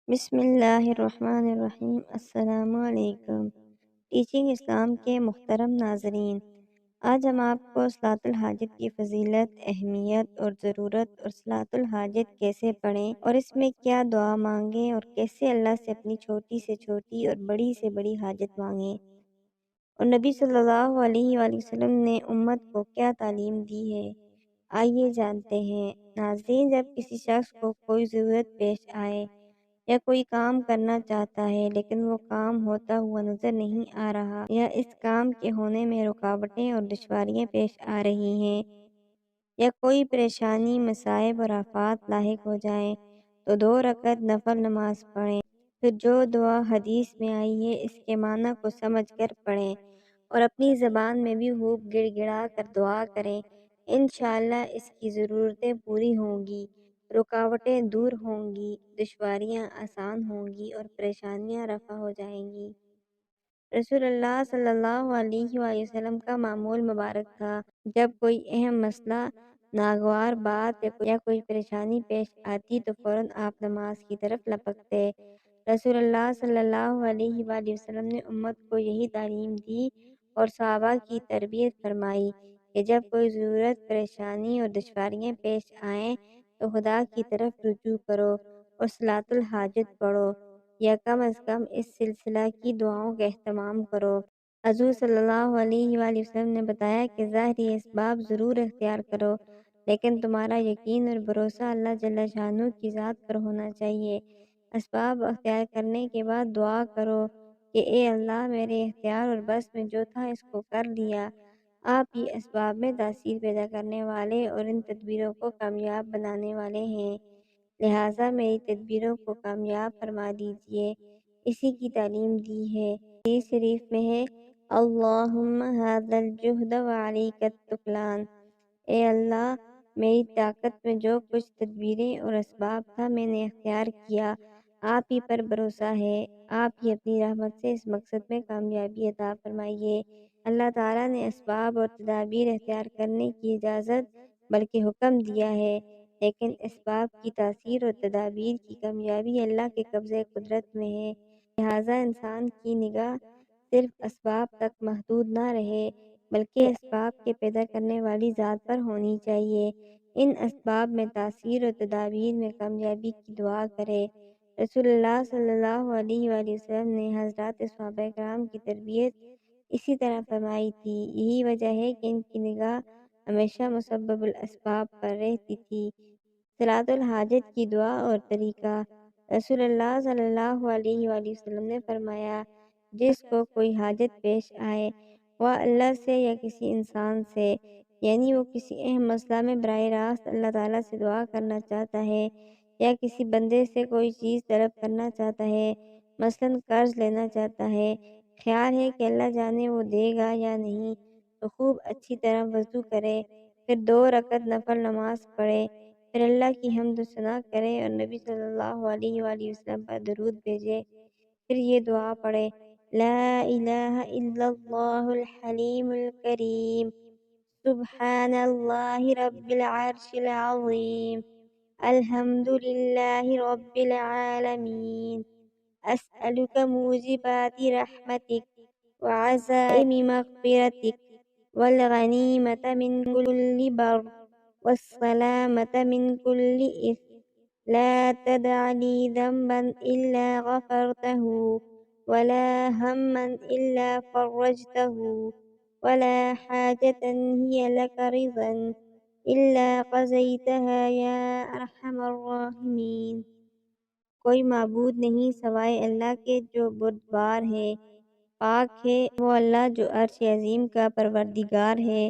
بسم اللہ الرحمن الرحیم۔ السلام علیکم۔ ٹیچنگ اسلام کے محترم ناظرین، آج ہم آپ کو صلاۃ الحاجت کی فضیلت، اہمیت اور ضرورت، اور صلاۃ الحاجت کیسے پڑھیں اور اس میں کیا دعا مانگیں، اور کیسے اللہ سے اپنی چھوٹی سے چھوٹی اور بڑی سے بڑی حاجت مانگیں، اور نبی صلی اللہ علیہ وآلہ وسلم نے امت کو کیا تعلیم دی ہے، آئیے جانتے ہیں۔ ناظرین، جب کسی شخص کو کوئی ضرورت پیش آئے یا کوئی کام کرنا چاہتا ہے لیکن وہ کام ہوتا ہوا نظر نہیں آ رہا، یا اس کام کے ہونے میں رکاوٹیں اور دشواریاں پیش آ رہی ہیں، یا کوئی پریشانی، مصائب اور آفات لاحق ہو جائیں، تو 2 رکعت نفل نماز پڑھیں۔ پھر جو دعا حدیث میں آئی ہے اس کے معنی کو سمجھ کر پڑھیں اور اپنی زبان میں بھی خوب گڑ گڑا کر دعا کریں۔ انشاءاللہ اس کی ضرورتیں پوری ہوں گی، رکاوٹیں دور ہوں گی، دشواریاں آسان ہوں گی اور پریشانیاں رفع ہو جائیں گی۔ رسول اللہ صلی اللہ علیہ وآلہ وسلم کا معمول مبارک تھا، جب کوئی اہم مسئلہ، ناگوار بات یا کوئی پریشانی پیش آتی تو فوراً آپ نماز کی طرف لپکتے۔ رسول اللہ صلی اللہ علیہ وآلہ وسلم نے امت کو یہی تعلیم دی اور صحابہ کی تربیت فرمائی کہ جب کوئی ضرورت، پریشانی اور دشواریاں پیش آئیں تو خدا کی طرف رجوع کرو اور صلاۃ الحاجت پڑھو، یا کم از کم اس سلسلہ کی دعاؤں کا اہتمام کرو۔ حضور صلی اللہ علیہ وآلہ وسلم نے بتایا کہ ظاہری اسباب ضرور اختیار کرو، لیکن تمہارا یقین اور بھروسہ اللہ جل شانہ کی ذات پر ہونا چاہیے۔ اسباب اختیار کرنے کے بعد دعا کرو کہ اے اللہ، میرے اختیار اور بس میں جو تھا اس کو کر لیا۔ آپ یہ اسباب میں تاثیر پیدا کرنے والے اور ان تدبیروں کو کامیاب بنانے والے ہیں، لہٰذا میری تدبیروں کو کامیاب فرما دیجیے۔ اسی کی تعلیم دی ہے۔ حدیث شریف میں ہے، اللہم ھذا الجہد وعلیک التکلان، اے اللہ، میری طاقت میں جو کچھ تدبیریں اور اسباب تھا میں نے اختیار کیا، آپ ہی پر بھروسہ ہے، آپ ہی اپنی رحمت سے اس مقصد میں کامیابی عطا فرمائیے۔ اللہ تعالیٰ نے اسباب اور تدابیر اختیار کرنے کی اجازت بلکہ حکم دیا ہے، لیکن اسباب کی تاثیر اور تدابیر کی کامیابی اللہ کے قبضۂ قدرت میں ہے، لہٰذا انسان کی نگاہ صرف اسباب تک محدود نہ رہے بلکہ اسباب کے پیدا کرنے والی ذات پر ہونی چاہیے۔ ان اسباب میں تاثیر اور تدابیر میں کامیابی کی دعا کرے۔ رسول اللہ صلی اللہ علیہ وآلہ وسلم نے حضرات صحابہ کرام کی تربیت اسی طرح فرمائی تھی، یہی وجہ ہے کہ ان کی نگاہ ہمیشہ مسبب الاسباب پر رہتی تھی۔ صلاۃ الحاجت کی دعا اور طریقہ۔ رسول اللہ صلی اللہ علیہ وآلہ وسلم نے فرمایا، جس کو کوئی حاجت پیش آئے، وہ اللہ سے یا کسی انسان سے، یعنی وہ کسی اہم مسئلہ میں براہ راست اللہ تعالیٰ سے دعا کرنا چاہتا ہے یا کسی بندے سے کوئی چیز طلب کرنا چاہتا ہے، مثلاً قرض لینا چاہتا ہے، خیال ہے کہ اللہ جانے وہ دے گا یا نہیں، تو خوب اچھی طرح وضو کرے، پھر 2 رکعت نفل نماز پڑھے، پھر اللہ کی حمد و ثنا کرے اور نبی صلی اللہ علیہ وآلہ وسلم پر درود بھیجے، پھر یہ دعا پڑھے، لا الہ الا اللہ الحلیم الکریم، سبحان اللہ رب العرش العظیم، الحمد للہ رب العالمین، اسألک موجبات رحمتک وعزائم مغفرتک والغنیمة من كل بر والسلامة من كل إثم، لا تدع لي ذنبا إلا غفرته ولا هما إلا فرجته ولا حاجة هي لك رضا إلا قضيتها يا أرحم الراحمین۔ کوئی معبود نہیں سوائے اللہ کے جو بردبار ہے، پاک ہے وہ اللہ جو عرش عظیم کا پروردگار ہے،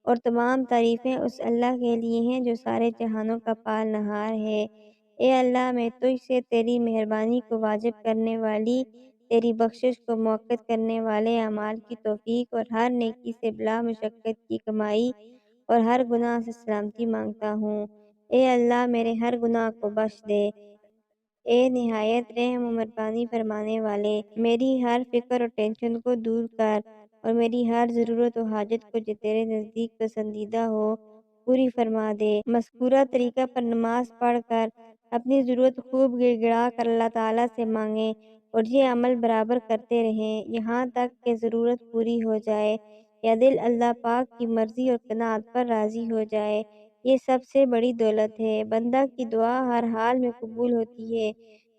اور تمام تعریفیں اس اللہ کے لیے ہیں جو سارے جہانوں کا پالنہار ہے۔ اے اللہ، میں تجھ سے تیری مہربانی کو واجب کرنے والی، تیری بخشش کو موقع کرنے والے اعمال کی توفیق اور ہر نیکی سے بلا مشقت کی کمائی اور ہر گناہ سے سلامتی مانگتا ہوں۔ اے اللہ، میرے ہر گناہ کو بخش دے۔ اے نہایت رحم و مہربانی فرمانے والے، میری ہر فکر اور ٹینشن کو دور کر اور میری ہر ضرورت و حاجت کو جو تیرے نزدیک پسندیدہ ہو پوری فرما دے۔ مذکورہ طریقہ پر نماز پڑھ کر اپنی ضرورت خوب گڑ گڑا کر اللہ تعالیٰ سے مانگیں اور یہ عمل برابر کرتے رہیں یہاں تک کہ ضرورت پوری ہو جائے یا دل اللہ پاک کی مرضی اور قناعت پر راضی ہو جائے۔ یہ سب سے بڑی دولت ہے۔ بندہ کی دعا ہر حال میں قبول ہوتی ہے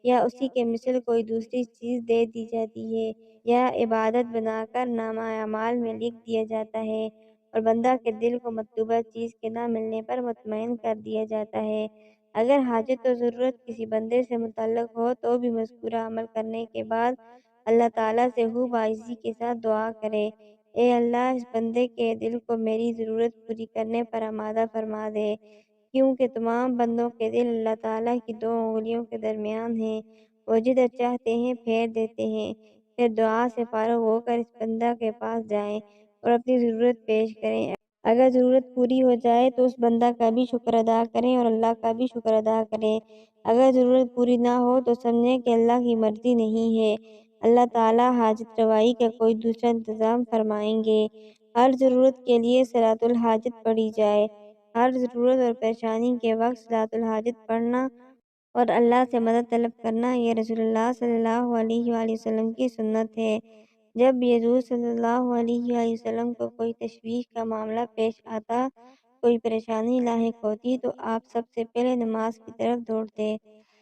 یا اسی کے مثل کوئی دوسری چیز دے دی جاتی ہے یا عبادت بنا کر نامہ اعمال میں لکھ دیا جاتا ہے اور بندہ کے دل کو مطلوبہ چیز کے نہ ملنے پر مطمئن کر دیا جاتا ہے۔ اگر حاجت و ضرورت کسی بندے سے متعلق ہو تو بھی مذکورہ عمل کرنے کے بعد اللہ تعالیٰ سے خوب عاجزی کے ساتھ دعا کرے، اے اللہ اس بندے کے دل کو میری ضرورت پوری کرنے پر آمادہ فرما دے، کیونکہ تمام بندوں کے دل اللہ تعالیٰ کی دو انگلیوں کے درمیان ہیں، وہ جدھر چاہتے ہیں پھیر دیتے ہیں۔ پھر دعا سے فارغ ہو کر اس بندہ کے پاس جائیں اور اپنی ضرورت پیش کریں۔ اگر ضرورت پوری ہو جائے تو اس بندہ کا بھی شکر ادا کریں اور اللہ کا بھی شکر ادا کریں۔ اگر ضرورت پوری نہ ہو تو سمجھیں کہ اللہ کی مرضی نہیں ہے، اللہ تعالیٰ حاجت روائی کا کوئی دوسرا انتظام فرمائیں گے۔ ہر ضرورت کے لیے صلاۃ الحاجت پڑھی جائے۔ ہر ضرورت اور پریشانی کے وقت صلاۃ الحاجت پڑھنا اور اللہ سے مدد طلب کرنا یہ رسول اللہ صلی اللہ علیہ وآلہ وسلم کی سنت ہے۔ جب بھی حضور صلی اللہ علیہ وآلہ وسلم کو کوئی تشویش کا معاملہ پیش آتا، کوئی پریشانی لاحق ہوتی تو آپ سب سے پہلے نماز کی طرف دوڑتے۔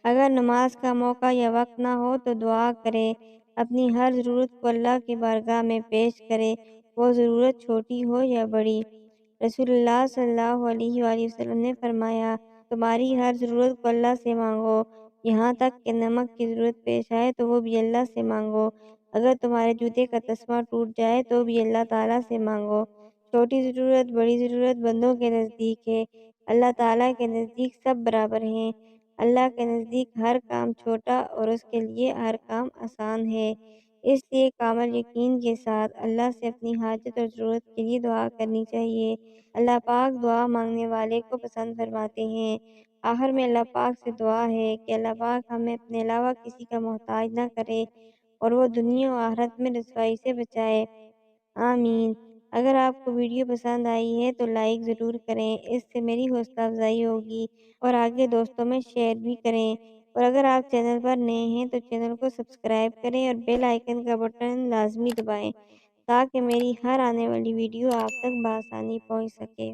اگر نماز کا موقع یا وقت نہ ہو تو دعا کرے، اپنی ہر ضرورت کو اللہ کی بارگاہ میں پیش کرے، وہ ضرورت چھوٹی ہو یا بڑی۔ رسول اللہ صلی اللہ علیہ وآلہ وسلم نے فرمایا، تمہاری ہر ضرورت کو اللہ سے مانگو، یہاں تک کہ نمک کی ضرورت پیش آئے تو وہ بھی اللہ سے مانگو۔ اگر تمہارے جوتے کا تسمہ ٹوٹ جائے تو بھی اللہ تعالیٰ سے مانگو۔ چھوٹی ضرورت بڑی ضرورت بندوں کے نزدیک ہے، اللہ تعالیٰ کے نزدیک سب برابر ہیں۔ اللہ کے نزدیک ہر کام چھوٹا اور اس کے لیے ہر کام آسان ہے۔ اس لیے کامل یقین کے ساتھ اللہ سے اپنی حاجت اور ضرورت کے لیے دعا کرنی چاہیے۔ اللہ پاک دعا مانگنے والے کو پسند فرماتے ہیں۔ آخر میں اللہ پاک سے دعا ہے کہ اللہ پاک ہمیں اپنے علاوہ کسی کا محتاج نہ کرے اور وہ دنیا و آخرت میں رسوائی سے بچائے۔ آمین۔ اگر آپ کو ویڈیو پسند آئی ہے تو لائک ضرور کریں، اس سے میری حوصلہ افزائی ہوگی اور آگے دوستوں میں شیئر بھی کریں، اور اگر آپ چینل پر نئے ہیں تو چینل کو سبسکرائب کریں اور بیل آئیکن کا بٹن لازمی دبائیں تاکہ میری ہر آنے والی ویڈیو آپ تک بآسانی پہنچ سکے۔